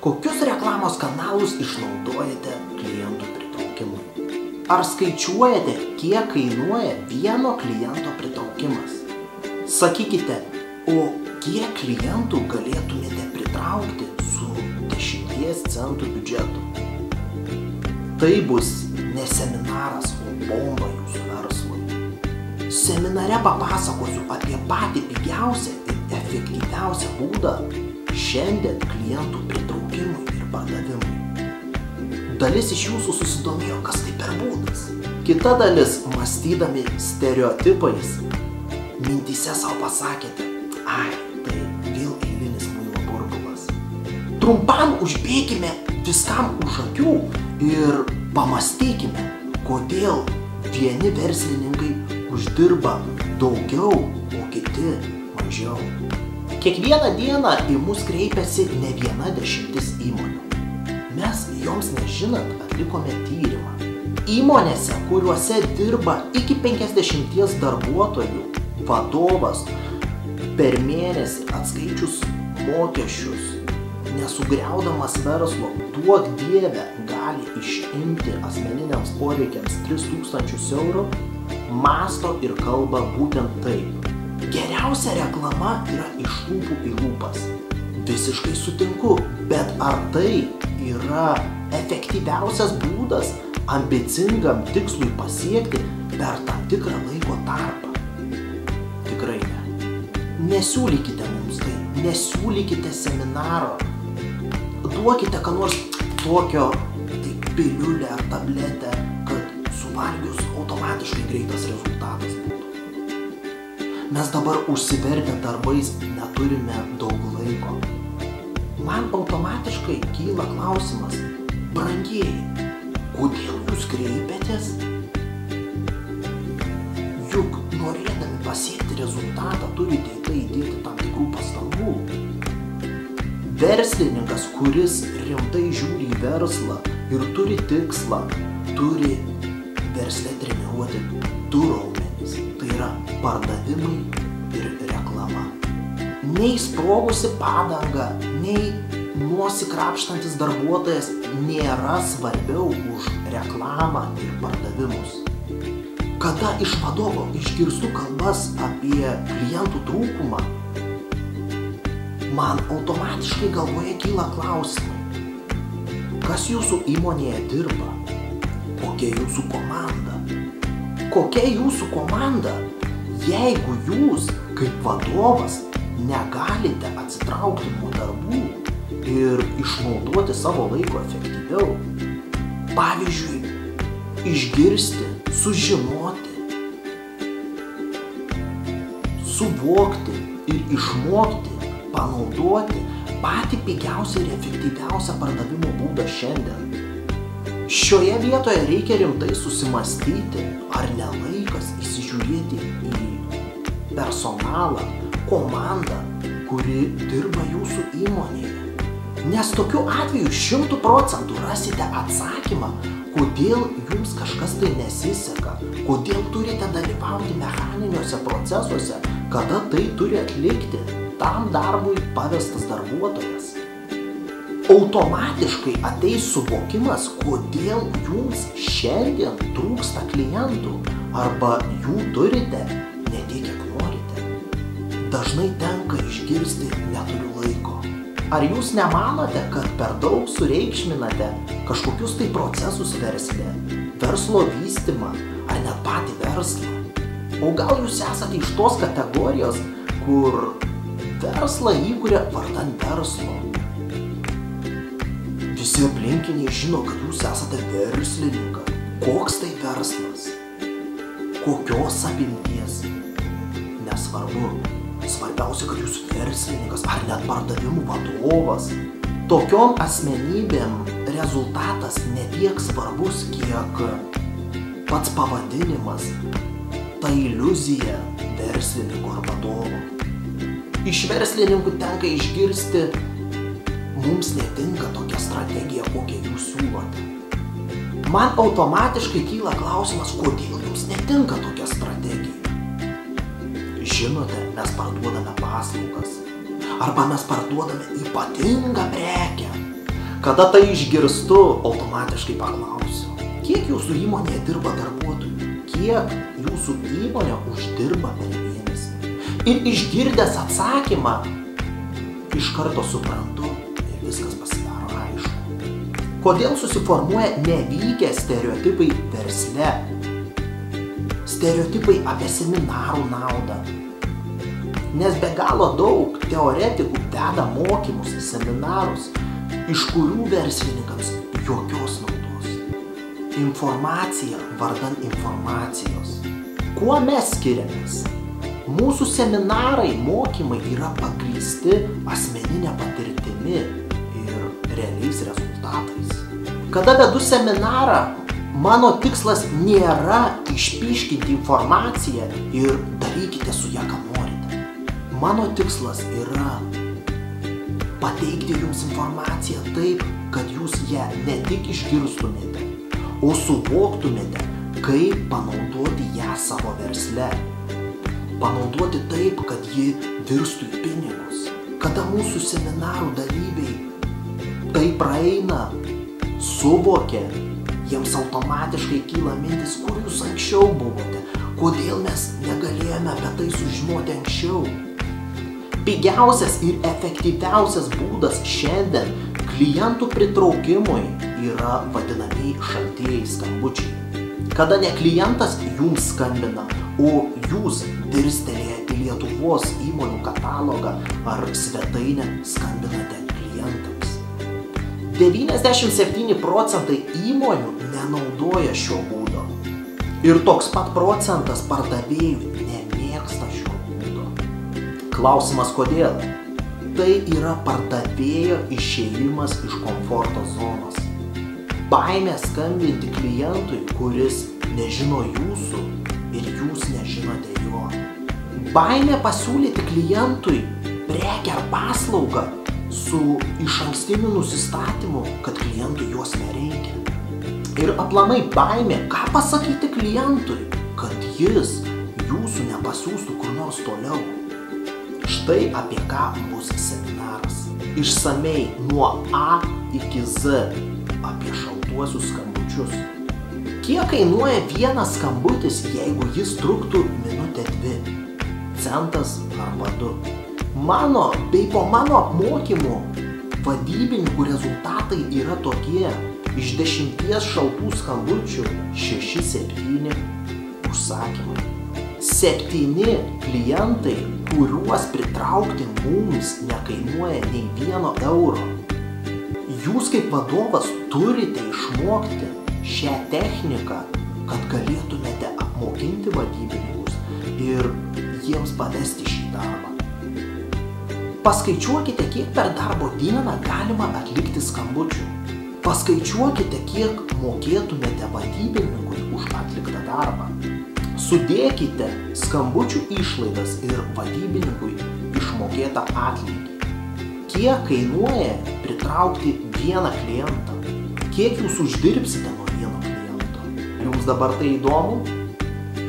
Kokius reklamos kanalus išnaudojate klientų pritraukimui? Ar skaičiuojate, kiek kainuoja vieno kliento pritraukimas? Sakykite, o kiek klientų galėtumėte pritraukti su 10 centų biudžetu? Tai bus ne seminaras, o bomba jūsų verslui. Seminare papasakosiu apie patį pigiausią ir efektyviausią būdą šiandien klientų pritraukimui ir pardavimui. Dalis iš jūsų susidomėjo, kas tai per būdas. Kita dalis, mąstydami stereotipais, mintyse savo pasakėte, ai, tai vėl eilinis muilo burbulas. Trumpam užbėkime viskam už akių ir pamastykime, kodėl vieni verslininkai uždirba daugiau, o kiti mažiau. Kiekvieną dieną į mus kreipiasi ne viena 10 įmonių. Mes joms nežinant atlikome tyrimą. Įmonėse, kuriuose dirba iki 50 darbuotojų, vadovas per mėnesį atskaičius mokesčius, nesugriaudamas verslo, duok Dieve, gali išimti asmeniniams poreikiams 3000 eurų, mąsto ir kalba būtent taip. Geriausia reklama yra iš lūpų į lūpas. Visiškai sutinku, bet ar tai yra efektyviausias būdas ambicingam tikslui pasiekti per tam tikrą laiko tarpą? Tikrai ne. Nesiūlykite mums tai, nesiūlykite seminaro. Duokite ką nors tokio, tai piliulę ar tabletę, kad suvalgius automatiškai greitas rezultatas būtų. Mes dabar užsivertę darbais neturime daug laiko. Man automatiškai kyla klausimas, brangieji, kodėl jūs kreipiatės? Juk norėdami pasiekti rezultatą turite į tai įdėti tam tikrų pastangų. Verslininkas, kuris rimtai žiūri į verslą ir turi tikslą, turi versle treniruoti du raumenis. Tai yra pardavimai ir reklama. Nei sprogusi padanga, nei nuosikrapštantis darbuotojas nėra svarbiau už reklamą ir pardavimus. Kada iš vadovo išgirstu kalbas apie klientų trūkumą, man automatiškai galvoje kyla klausimai. Kas jūsų įmonėje dirba? Kokia jūsų komanda? Kokia jūsų komanda, jeigu jūs, kaip vadovas, negalite atsitraukti nuo darbų ir išnaudoti savo laiko efektyviau? Pavyzdžiui, išgirsti, sužinoti, suvokti ir išmokti, panaudoti patį pigiausią ir efektyviausią pardavimo būdą šiandien. Šioje vietoje reikia rimtai susimastyti, ar ne laikas įsižiūrėti į personalą, komandą, kuri dirba jūsų įmonėje. Nes tokiu atveju 100% rasite atsakymą, kodėl jums kažkas tai nesiseka, kodėl turite dalyvauti mechaniniuose procesuose, kada tai turi atlikti tam darbui pavestas darbuotojas. Automatiškai ateis suvokimas, kodėl jums šiandien trūksta klientų arba jų turite ne tiek, kiek norite. Dažnai tenka išgirsti neturiu laiko. Ar jūs nemanote, kad per daug sureikšminate kažkokius tai procesus versle, verslo vystymą ar net patį verslą? O gal jūs esate iš tos kategorijos, kur verslą įkuria vardan verslo? Visi aplinkiniai žino, kad jūs esate verslininkas. Koks tai verslas? Kokios apimties? Nesvarbu. Svarbiausia, kad jūs verslininkas ar net pardavimų vadovas. Tokiom asmenybėm rezultatas ne tiek svarbus, kiek pats pavadinimas, ta iliuzija verslininko ar vadovo. Iš verslininkų tenka išgirsti, mums netinka tokia strategija, kokią jūs siūlote. Man automatiškai kyla klausimas, kodėl jums netinka tokia strategija. Žinote, mes parduodame paslaugas. Arba mes parduodame ypatingą prekę. Kada tai išgirstu, automatiškai paklausiu, kiek jūsų įmonėje dirba darbuotojų, kiek jūsų įmonė uždirba per mėnesį. Ir išgirdęs atsakymą, iš karto suprantu ir viskas pasidaro aišku. Kodėl susiformuoja nevykę stereotipai versle? Stereotipai apie seminarų naudą. Nes be galo daug teoretikų deda mokymus į seminarus, iš kurių verslininkams jokios naudos. Informacija vardan informacijos. Kuo mes skiriamės? Mūsų seminarai, mokymai yra pagrįsti asmeninė patirtimi ir realiais rezultatais. Kada vedu seminarą, mano tikslas nėra išpyškinti informaciją ir darykite su ją, ką norite. Mano tikslas yra pateikti jums informaciją taip, kad jūs ją ne tik išgirstumėte, o suvoktumėte, kaip panaudoti ją savo versle. Panaudoti taip, kad ji virstų į pinigus. Kada mūsų seminarų dalyviai tai praeina, suvokia, jiems automatiškai kyla mintis, kur jūs anksčiau buvote, kodėl mes negalėjome apie tai sužinoti anksčiau. Pigiausias ir efektyviausias būdas šiandien klientų pritraukimui yra vadinamieji šaltieji skambučiai. Kada ne klientas jums skambina, o jūs dirstelėję į Lietuvos įmonių katalogą ar svetainę skambinate klientams. 97% įmonių nenaudoja šio būdo. Ir toks pat procentas pardavėjų nemėgsta šio būdo. Klausimas kodėl? Tai yra pardavėjo išėjimas iš komforto zonos. Baimė skambinti klientui, kuris nežino jūsų ir jūs nežinote jo. Baimė pasiūlyti klientui prekę ar paslaugą su išankstiniu nusistatymu, kad klientui jos nereikia. Ir aplamai baimė, ką pasakyti klientui, kad jis jūsų nepasiųstų kur nors toliau. Štai apie ką bus seminaras. Išsamei nuo A iki Z apie šaltuosius skambučius. Kiek kainuoja vienas skambutis, jeigu jis truktų minutę 2, centas arba 2? Mano bei po mano apmokymų vadybininkų rezultatai yra tokie. Iš 10 šaltų skambučių 6-7 užsakymai. 7 klientai, kuriuos pritraukti mums nekainuoja nei 1 euro. Jūs kaip vadovas turite išmokti šią techniką, kad galėtumėte apmokinti vadybininkus ir jiems pavesti šį darbą. Paskaičiuokite, kiek per darbo dieną galima atlikti skambučių. Paskaičiuokite, kiek mokėtumėte vadybininkui už atliktą darbą. Sudėkite skambučių išlaidas ir vadybininkui išmokėtą atlygį. Kiek kainuoja pritraukti vieną klientą? Kiek jūs uždirbsite nuo vieno kliento? Jums dabar tai įdomu?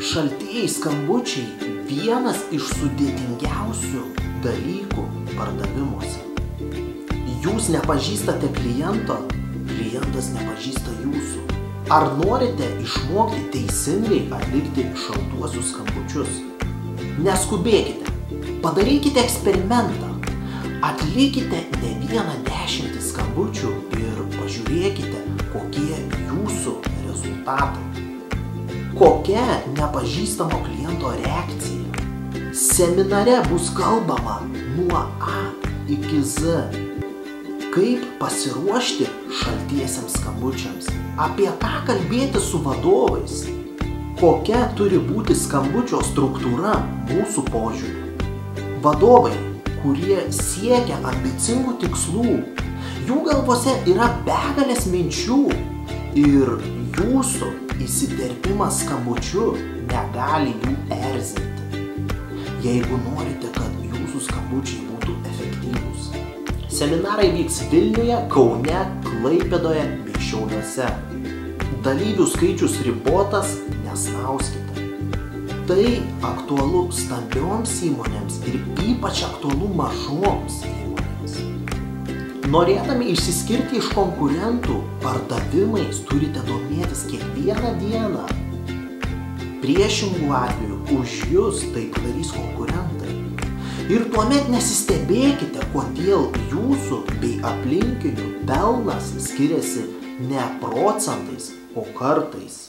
Šaltieji skambučiai vienas iš sudėtingiausių dalykų pardavimuose. Jūs nepažįstate kliento, klientas nepažįsta jūsų. Ar norite išmokti teisingai atlikti šaltuosius skambučius? Neskubėkite, padarykite eksperimentą. Atlikite ne vieną 10 skambučių ir pažiūrėkite, kokie jūsų rezultatai. Kokia nepažįstamo kliento reakcija. Seminare bus kalbama nuo A iki Z. Kaip pasiruošti šaltiesiems skambučiams. Apie ką kalbėti su vadovais. Kokia turi būti skambučio struktūra mūsų požiūriu. Vadovai, kurie siekia ambicingų tikslų, jų galvose yra begalės minčių ir jūsų įsiterpimas skambučiu negali jų erzinti. Jeigu norite, kad jūsų skambučiai būtų efektyvūs. Seminarai vyks Vilniuje, Kaune, Klaipėdoje bei Šiauliuose. Dalyvių skaičius ribotas, nesnauskite. Tai aktualu stambioms įmonėms ir ypač aktualu mažoms įmonėms. Norėdami išsiskirti iš konkurentų, pardavimais turite domėtis kiekvieną dieną. Priešingų atveju už jus tai padarys konkurentai. Ir tuomet nesistebėkite, kodėl jūsų bei aplinkinių pelnas skiriasi ne procentais, o kartais.